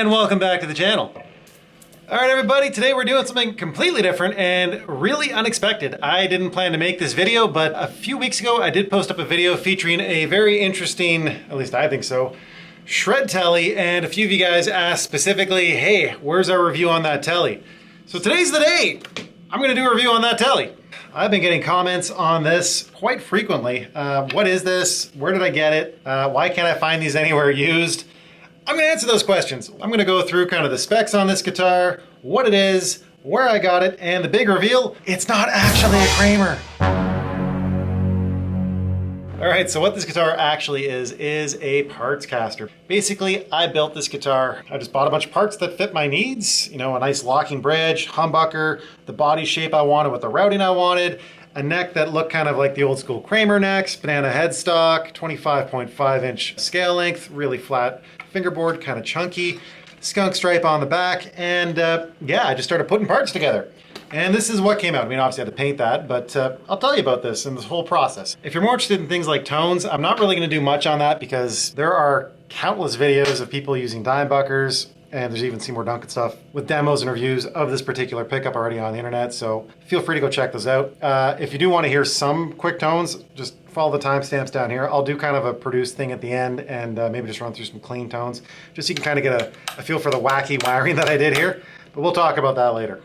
And welcome back to the channel. All right, everybody, today we're doing something completely different and really unexpected. I didn't plan to make this video, but a few weeks ago I did post up a video featuring a very interesting, at least I think so, shred Tele, and a few of you guys asked specifically, hey, where's our review on that Tele? So today's the day. I'm gonna do a review on that Tele. I've been getting comments on this quite frequently. What is this? Where did I get it? Why can't I find these anywhere used? I'm gonna answer those questions. I'm gonna go through kind of the specs on this guitar, what it is, where I got it, and the big reveal, it's not actually a Kramer. All right, so what this guitar actually is a parts caster. Basically, I built this guitar. I just bought a bunch of parts that fit my needs. You know, a nice locking bridge, humbucker, the body shape I wanted with the routing I wanted, a neck that looked kind of like the old school Kramer necks, banana headstock, 25.5 inch scale length, really flat fingerboard, kind of chunky, skunk stripe on the back, and yeah, I just started putting parts together. And this is what came out. I mean, obviously I had to paint that, but I'll tell you about this and this whole process. If you're more interested in things like tones, I'm not really gonna do much on that because there are countless videos of people using dime buckers, and there's even Seymour Duncan stuff with demos and reviews of this particular pickup already on the internet, so feel free to go check those out. If you do wanna hear some quick tones, just follow the timestamps down here. I'll do kind of a produced thing at the end and maybe just run through some clean tones, just so you can kind of get a feel for the wacky wiring that I did here, but we'll talk about that later.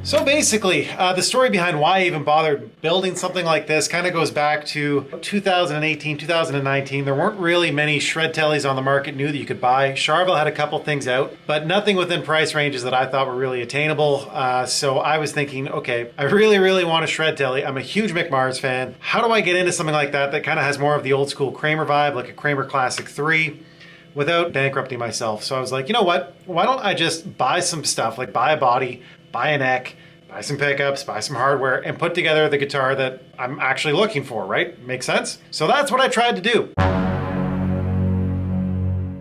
So basically, the story behind why I even bothered building something like this kind of goes back to 2018, 2019. There weren't really many shred Teles on the market new that you could buy. Charvel had a couple things out, but nothing within price ranges that I thought were really attainable. So I was thinking, okay, I really want a shred Tele. I'm a huge Mick Mars fan. How do I get into something like that kind of has more of the old school Kramer vibe, like a Kramer Classic 3? Without bankrupting myself. So I was like, you know what? Why don't I just buy some stuff, like buy a body, buy a neck, buy some pickups, buy some hardware, and put together the guitar that I'm actually looking for, right? Makes sense? So that's what I tried to do.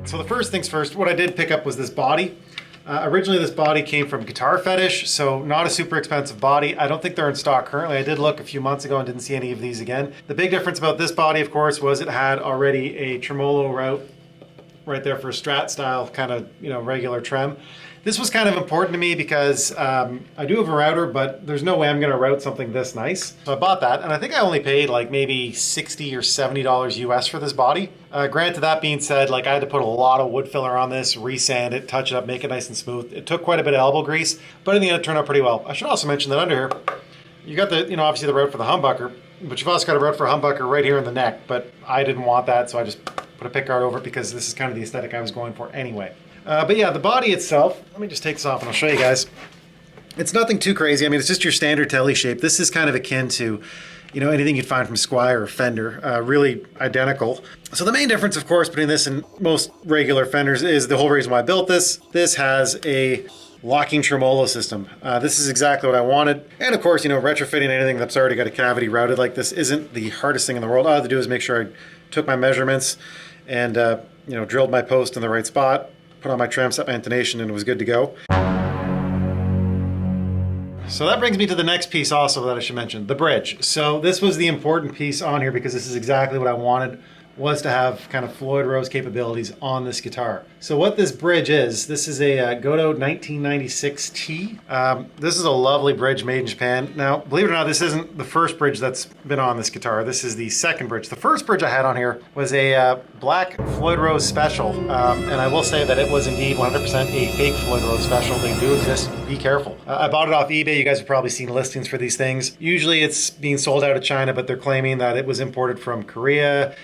So the first things first, what I did pick up was this body. Originally this body came from Guitar Fetish, so not a super expensive body. I don't think they're in stock currently. I did look a few months ago and didn't see any of these again. The big difference about this body, of course, was it had already a tremolo route right there for Strat style, kind of, you know, regular trem. This was kind of important to me because I do have a router, but there's no way I'm gonna route something this nice. So I bought that, and I think I only paid like maybe $60 or $70 US for this body. Granted, that being said, like I had to put a lot of wood filler on this, resand it, touch it up, make it nice and smooth. It took quite a bit of elbow grease, but in the end it turned out pretty well. I should also mention that under here, you got the, you know, obviously the route for the humbucker, but you've also got a route for a humbucker right here in the neck, but I didn't want that, so I just put a pick guard over it because this is kind of the aesthetic I was going for anyway. But yeah, the body itself, let me just take this off and I'll show you guys. It's nothing too crazy. I mean, it's just your standard Tele shape. This is kind of akin to, you know, anything you'd find from Squier or Fender, really identical. So the main difference, of course, between this and most regular Fenders is the whole reason why I built this. This has a locking tremolo system. This is exactly what I wanted. And of course, you know, retrofitting anything that's already got a cavity routed like this isn't the hardest thing in the world. All I had to do is make sure I took my measurements and, you know, drilled my post in the right spot, put on my trem, set my intonation, and it was good to go. So that brings me to the next piece also that I should mention, the bridge. So this was the important piece on here because this is exactly what I wanted, was to have kind of Floyd Rose capabilities on this guitar. So what this bridge is, this is a Godot 1996T. This is a lovely bridge made in Japan. Now, believe it or not, this isn't the first bridge that's been on this guitar. This is the second bridge. The first bridge I had on here was a black Floyd Rose special. And I will say that it was indeed 100% a fake Floyd Rose special. They do exist, be careful. I bought it off eBay. You guys have probably seen listings for these things. Usually it's being sold out of China, but they're claiming that it was imported from Korea,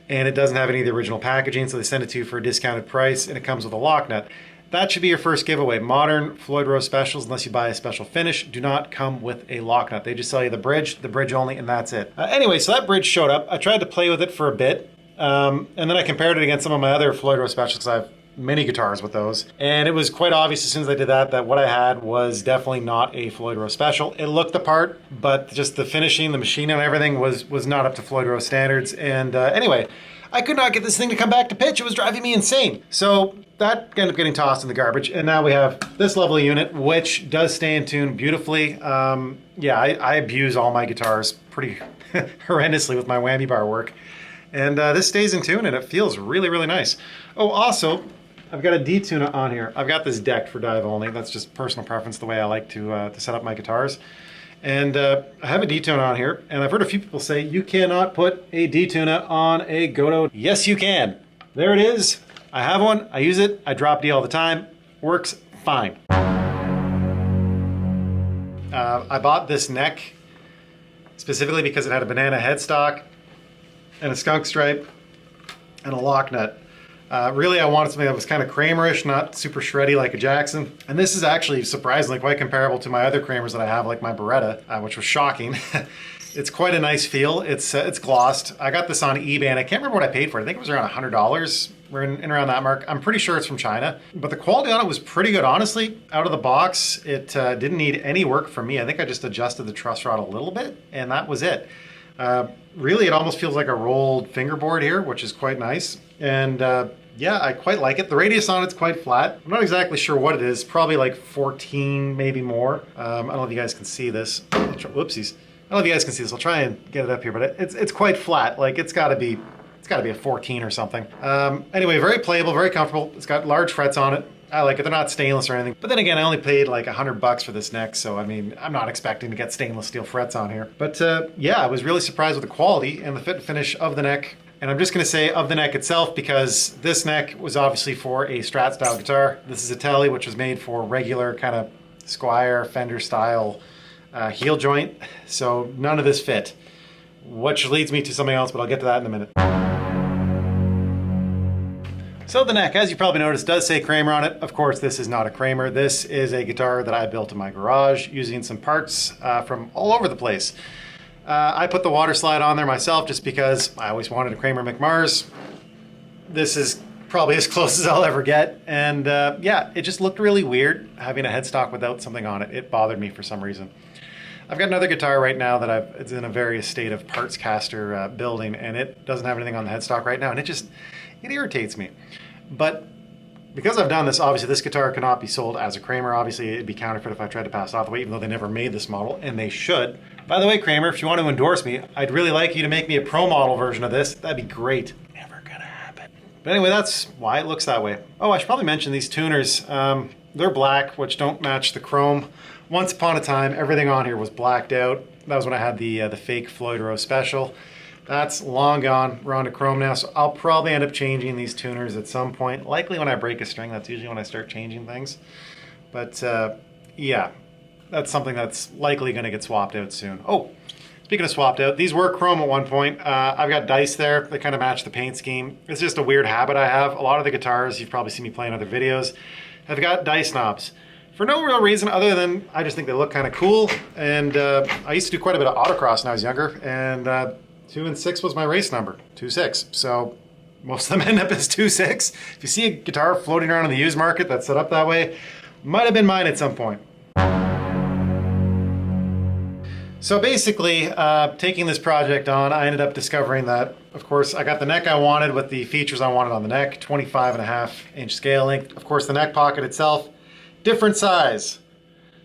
and it doesn't have any of the original packaging, so they send it to you for a discounted price, and it comes with a lock nut. That should be your first giveaway. Modern Floyd Rose specials, unless you buy a special finish, do not come with a lock nut. They just sell you the bridge only, and that's it. Anyway, so that bridge showed up. I tried to play with it for a bit, and then I compared it against some of my other Floyd Rose specials, because I have many guitars with those. And it was quite obvious as soon as I did that what I had was definitely not a Floyd Rose special. It looked the part, but just the finishing, the machining and everything was not up to Floyd Rose standards. And anyway, I could not get this thing to come back to pitch. It was driving me insane. So that ended up getting tossed in the garbage. And now we have this lovely unit, which does stay in tune beautifully. Yeah, I abuse all my guitars pretty horrendously with my whammy bar work. And this stays in tune and it feels really, really nice. Oh, also, I've got a detune on here. I've got this decked for dive only. That's just personal preference, the way I like to set up my guitars. And I have a detune on here, and I've heard a few people say you cannot put a detune on a Godot. Yes, you can. There it is. I have one. I use it. I drop D all the time. Works fine. I bought this neck specifically because it had a banana headstock and a skunk stripe and a lock nut. Really, I wanted something that was kind of Kramerish, not super shreddy like a Jackson. And this is actually surprisingly quite comparable to my other Kramers that I have, like my Beretta, which was shocking. It's quite a nice feel. It's glossed. I got this on eBay, and I can't remember what I paid for it. I think it was around $100. We're in around that mark. I'm pretty sure it's from China. But the quality on it was pretty good, honestly. Out of the box, it didn't need any work from me. I think I just adjusted the truss rod a little bit, and that was it. Really, it almost feels like a rolled fingerboard here, which is quite nice. And yeah, I quite like it. The radius on it's quite flat. I'm not exactly sure what it is. Probably like 14, maybe more. I don't know if you guys can see this. Whoopsies. I don't know if you guys can see this. I'll try and get it up here, but it's quite flat. Like it's got to be a 14 or something. Anyway, very playable, very comfortable. It's got large frets on it. I like it. They're not stainless or anything. But then again, I only paid like $100 for this neck, so I mean, I'm not expecting to get stainless steel frets on here. But yeah, I was really surprised with the quality and the fit and finish of the neck. And I'm just going to say of the neck itself, because this neck was obviously for a Strat style guitar. This is a Tele, which was made for regular kind of Squire, Fender style heel joint. So none of this fit, which leads me to something else, but I'll get to that in a minute. So the neck, as you probably noticed, does say Kramer on it. Of course, this is not a Kramer. This is a guitar that I built in my garage using some parts from all over the place. I put the water slide on there myself just because I always wanted a Kramer McMars. This is probably as close as I'll ever get. And yeah, it just looked really weird having a headstock without something on it. It bothered me for some reason. I've got another guitar right now that it's in a various state of parts caster building, and it doesn't have anything on the headstock right now, and it irritates me. But because I've done this, obviously this guitar cannot be sold as a Kramer. Obviously it'd be counterfeit if I tried to pass it off the way, even though they never made this model, and they should. By the way, Kramer, if you want to endorse me, I'd really like you to make me a pro model version of this. That'd be great. Never gonna happen. But anyway, that's why it looks that way. Oh, I should probably mention these tuners. They're black, which don't match the chrome. Once upon a time, everything on here was blacked out. That was when I had the fake Floyd Rose Special. That's long gone. We're on to chrome now, so I'll probably end up changing these tuners at some point. Likely when I break a string. That's usually when I start changing things. But yeah, that's something that's likely going to get swapped out soon. Oh, speaking of swapped out, these were chrome at one point. I've got dice there. They kind of match the paint scheme. It's just a weird habit I have. A lot of the guitars, you've probably seen me play in other videos, have got dice knobs. For no real reason other than I just think they look kind of cool. And I used to do quite a bit of autocross when I was younger. And 2 and 6 was my race number, 2-6. So most of them end up as 2-6. If you see a guitar floating around in the used market that's set up that way, might have been mine at some point. So basically, taking this project on, I ended up discovering that, of course, I got the neck I wanted with the features I wanted on the neck, 25.5-inch scale length. Of course, the neck pocket itself, different size.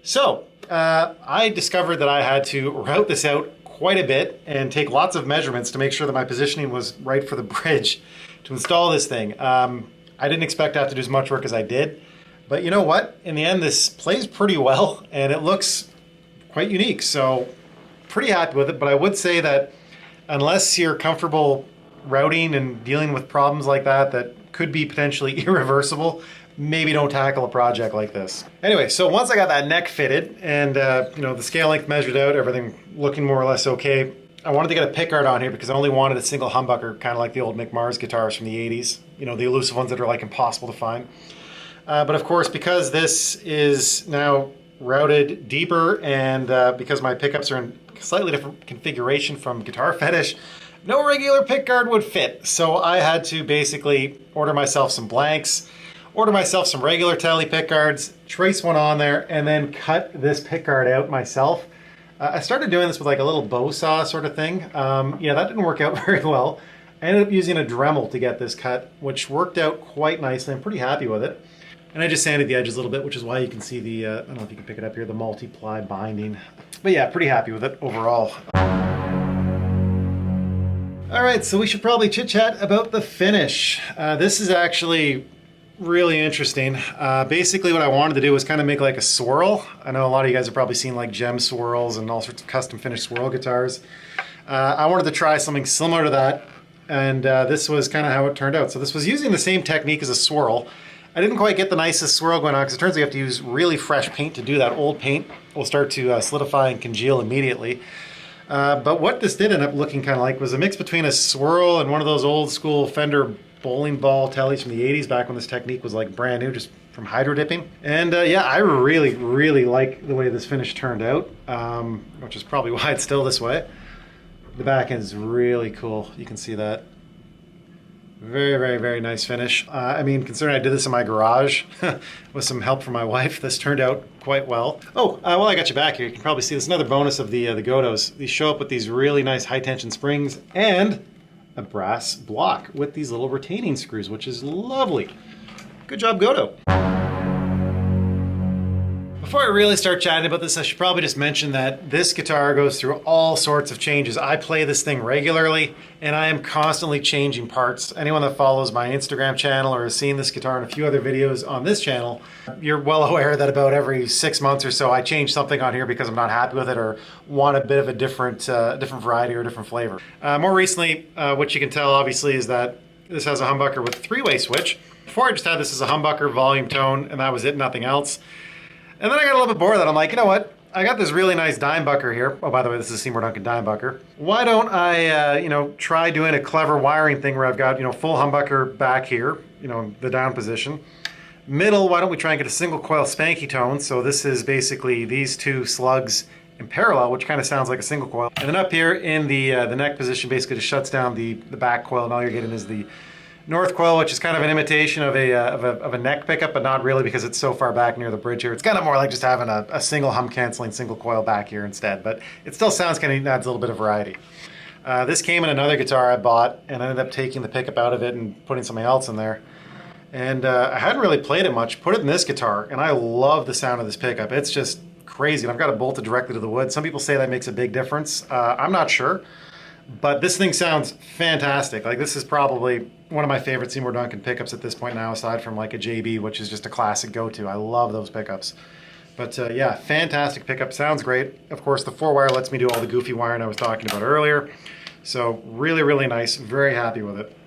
So I discovered that I had to route this out quite a bit and take lots of measurements to make sure that my positioning was right for the bridge to install this thing. I didn't expect to have to do as much work as I did, but you know what? In the end, this plays pretty well and it looks quite unique. So pretty happy with it, but I would say that unless you're comfortable routing and dealing with problems like that could be potentially irreversible, maybe don't tackle a project like this. Anyway, so once I got that neck fitted and you know, the scale length measured out, everything looking more or less okay, I wanted to get a pickguard on here because I only wanted a single humbucker, kind of like the old McMars guitars from the 80s, you know, the elusive ones that are like impossible to find. But of course, because this is now routed deeper and because my pickups are in slightly different configuration from Guitar Fetish, no regular pickguard would fit. So I had to basically order myself some blanks, order myself some regular Tele pickguards, trace one on there, and then cut this pickguard out myself. I started doing this with like a little bow saw sort of thing. Yeah, that didn't work out very well. I ended up using a Dremel to get this cut, which worked out quite nicely. I'm pretty happy with it. And I just sanded the edges a little bit, which is why you can see the, I don't know if you can pick it up here, the multi-ply binding. But yeah, pretty happy with it overall. All right, so we should probably chit chat about the finish. This is actually really interesting. Basically what I wanted to do was kind of make like a swirl. I know a lot of you guys have probably seen like gem swirls and all sorts of custom finished swirl guitars. I wanted to try something similar to that, and this was kind of how it turned out. So this was using the same technique as a swirl. I didn't quite get the nicest swirl going on because it turns out you have to use really fresh paint to do that. Old paint will start to solidify and congeal immediately. But what this did end up looking kind of like was a mix between a swirl and one of those old school Fender bowling ball Teles from the 80s, back when this technique was like brand new, just from hydro dipping. And yeah, I really like the way this finish turned out, which is probably why it's still this way. The back end is really cool. You can see that. Very nice finish. I mean, considering I did this in my garage with some help from my wife, this turned out quite well. Oh, while I got you back here, you can probably see this another bonus of the Godos. These show up with these really nice high tension springs and a brass block with these little retaining screws, which is lovely. Good job, Godo. Before I really start chatting about this, I should probably just mention that this guitar goes through all sorts of changes. I play this thing regularly, and I am constantly changing parts. Anyone that follows my Instagram channel or has seen this guitar and a few other videos on this channel, you're well aware that about every 6 months or so, I change something on here because I'm not happy with it or want a bit of a different variety or a different flavor. More recently, what you can tell obviously is that this has a humbucker with a 3-way switch. Before I just had this as a humbucker, volume, tone, and that was it, nothing else. And then I got a little bit bored of that. I'm like, you know what? I got this really nice dimebucker here. Oh, by the way, this is a Seymour Duncan dimebucker. Why don't I, try doing a clever wiring thing where I've got, full humbucker back here, the down position. Middle, why don't we try and get a single coil spanky tone? So this is basically these two slugs in parallel, which kind of sounds like a single coil. And then up here in the neck position, basically just shuts down the back coil, and all you're getting is the north coil, which is kind of an imitation of a neck pickup, but not really because it's so far back near the bridge here. It's kind of more like just having a single hum canceling single coil back here instead, but it still sounds kind of adds a little bit of variety. This came in another guitar I bought, and I ended up taking the pickup out of it and putting something else in there. And I hadn't really played it much. Put it in this guitar, and I love the sound of this pickup. It's just crazy. And I've got it bolted directly to the wood. Some people say that makes a big difference. I'm not sure. But this thing sounds fantastic. Like, this is probably one of my favorite Seymour Duncan pickups at this point now, aside from like a JB, which is just a classic go-to. I love those pickups. But yeah, fantastic pickup. Sounds great. Of course, the 4-wire lets me do all the goofy wiring I was talking about earlier. So really nice. Very happy with it.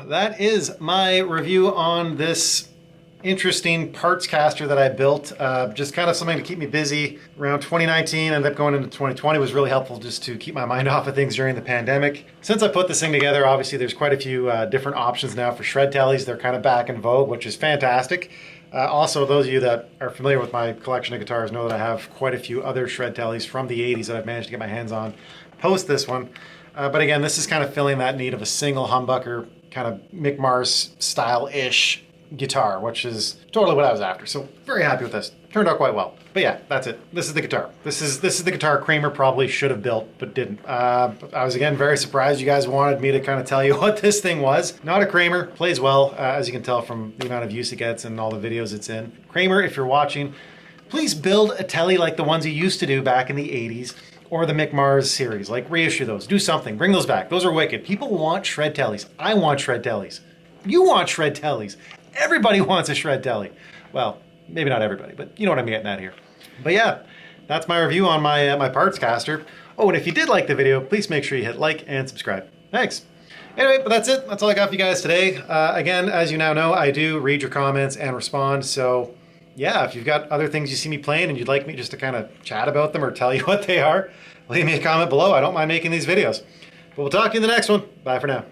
That is my review on this interesting parts caster that I built. Just kind of something to keep me busy around 2019. Ended up going into 2020. It was really helpful just to keep my mind off of things during the pandemic. Since I put this thing together, obviously there's quite a few different options now for shred teles. They're kind of back in vogue, which is fantastic. Also, those of you that are familiar with my collection of guitars know that I have quite a few other shred teles from the 80s that I've managed to get my hands on post this one. But again, this is kind of filling that need of a single humbucker, kind of Mick Mars style-ish guitar, which is totally what I was after. So very happy with this. Turned out quite well. But yeah, that's it. This is the guitar. This is the guitar Kramer probably should have built, but didn't. I was again very surprised you guys wanted me to kind of tell you what this thing was. Not a Kramer, plays well, as you can tell from the amount of use it gets and all the videos it's in. Kramer, if you're watching, please build a Tele like the ones you used to do back in the 80s, or the Mick Mars series. Like, reissue those, do something, bring those back. Those are wicked. People want shred Teles. I want shred Teles. You want shred Teles. Everybody wants a shred Tele. Well, maybe not everybody, but you know what I'm getting at here. But yeah, that's my review on my parts caster. Oh, and if you did like the video, please make sure you hit like and subscribe. Thanks. Anyway, but that's it. That's all I got for you guys today. Again, as you now know, I do read your comments and respond. So yeah, if you've got other things you see me playing and you'd like me just to kind of chat about them or tell you what they are, leave me a comment below. I don't mind making these videos. But we'll talk to you in the next one. Bye for now.